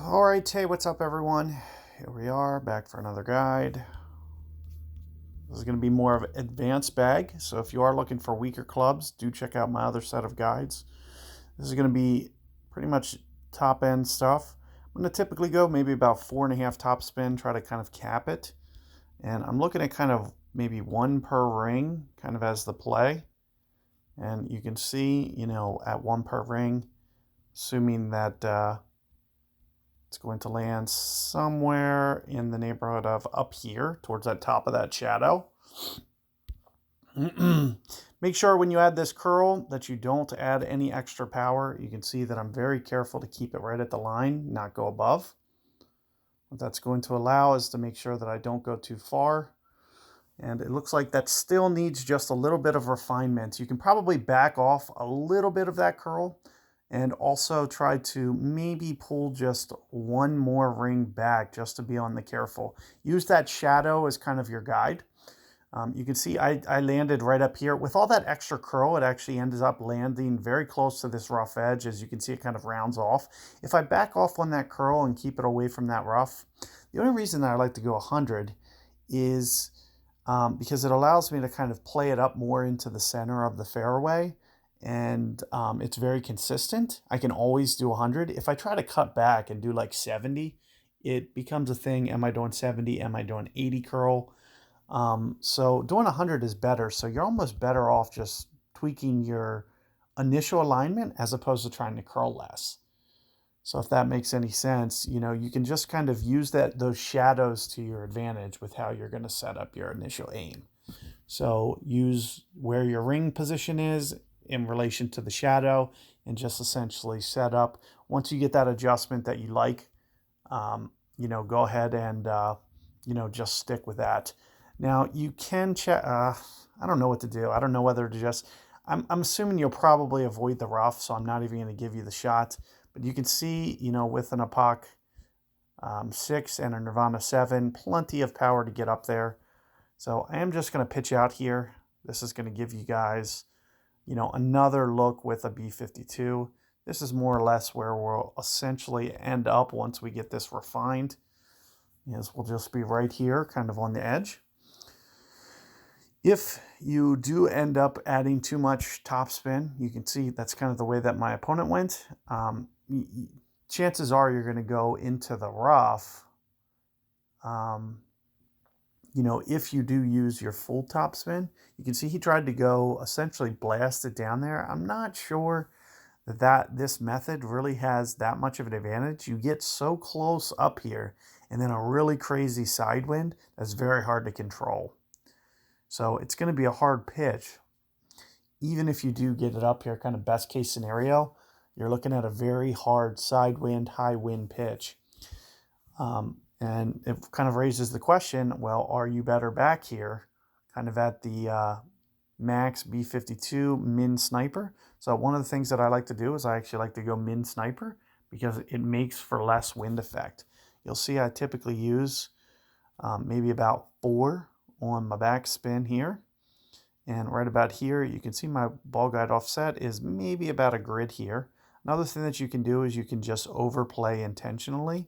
All right, hey, what's up, everyone? Here we are back for another guide. This is going to be more of an advanced bag, so if you are looking for weaker clubs, do check out my other set of guides. This is going to be pretty much top end stuff. I'm going to typically go maybe about 4.5 top spin, try to kind of cap it. And I'm looking at kind of maybe one per ring, kind of as the play. And you can see, at one per ring, assuming that it's going to land somewhere in the neighborhood of up here towards that top of that shadow. Make sure when you add this curl that you don't add any extra power. You can see that I'm very careful to keep it right at the line, not go above. What that's going to allow is to make sure that I don't go too far. And it looks like that still needs just a little bit of refinement. You can probably back off a little bit of that curl and also try to maybe pull just one more ring back just to be on the careful. Use that shadow as kind of your guide. You can see I landed right up here. With all that extra curl, it actually ends up landing very close to this rough edge. As you can see, it kind of rounds off. If I back off on that curl and keep it away from that rough, the only reason that I like to go 100 is because it allows me to kind of play it up more into the center of the fairway, and it's very consistent. I can always do 100. If I try to cut back and do like 70, it becomes a thing. Am I doing 70? Am I doing 80 curl? So doing 100 is better. So you're almost better off just tweaking your initial alignment as opposed to trying to curl less. So if that makes any sense, you can just kind of use those shadows to your advantage with how you're going to set up your initial aim. So use where your ring position is in relation to the shadow and just essentially set up. Once you get that adjustment that you like, go ahead and, just stick with that. Now you can check, I don't know what to do. I don't know whether to just, I'm assuming you'll probably avoid the rough, so I'm not even going to give you the shot. But you can see, with an Apoc 6 and a Nirvana 7, plenty of power to get up there. So I am just going to pitch out here. This is going to give you guys, another look with a B52. This is more or less where we'll essentially end up once we get this refined. Is we'll just be right here, kind of on the edge. If you do end up adding too much topspin, you can see that's kind of the way that my opponent went. Chances are you're going to go into the rough. If you do use your full topspin, you can see he tried to go essentially blast it down there. I'm not sure that this method really has that much of an advantage. You get so close up here and then a really crazy side wind that's very hard to control. So it's going to be a hard pitch. Even if you do get it up here, kind of best case scenario, you're looking at a very hard side wind, high wind pitch. And it kind of raises the question, well, are you better back here, kind of at the max B52 min sniper? So one of the things that I like to do is I actually like to go min sniper because it makes for less wind effect. You'll see I typically use maybe about 4 on my back spin here. And right about here, you can see my ball guide offset is maybe about a grid here. Another thing that you can do is you can just overplay intentionally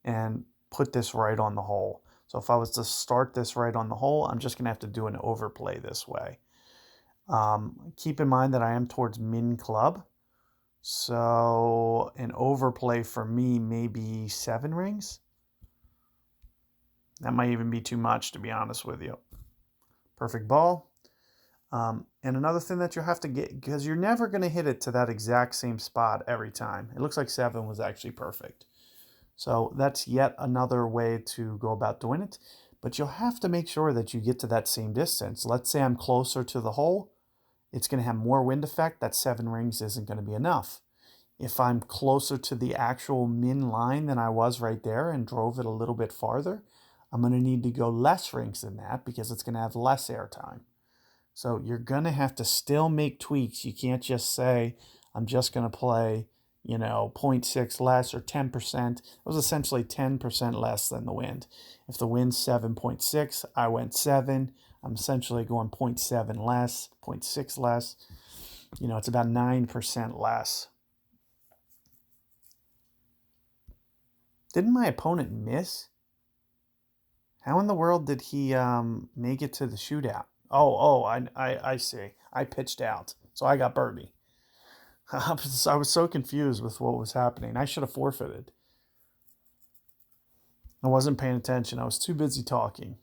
and put this right on the hole. So if I was to start this right on the hole, I'm just going to have to do an overplay this way. Keep in mind that I am towards min club. So an overplay for me may be 7 rings. That might even be too much, to be honest with you. Perfect ball. And another thing that you have to get, because you're never going to hit it to that exact same spot every time. It looks like 7 was actually perfect. So that's yet another way to go about doing it. But you'll have to make sure that you get to that same distance. Let's say I'm closer to the hole. It's going to have more wind effect. That 7 rings isn't going to be enough. If I'm closer to the actual min line than I was right there and drove it a little bit farther, I'm going to need to go less rings than that because it's going to have less air time. So you're going to have to still make tweaks. You can't just say, I'm just going to play, 0.6 less or 10%. It was essentially 10% less than the wind. If the wind's 7.6, I went 7. I'm essentially going 0.7 less, 0.6 less. It's about 9% less. Didn't my opponent miss? How in the world did he make it to the shootout? I see. I pitched out, so I got birdie. I was so confused with what was happening. I should have forfeited. I wasn't paying attention. I was too busy talking.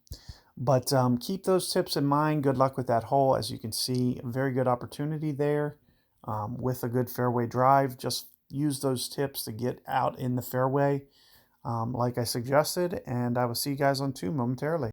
But keep those tips in mind. Good luck with that hole. As you can see, a very good opportunity there with a good fairway drive. Just use those tips to get out in the fairway like I suggested. And I will see you guys on 2 momentarily.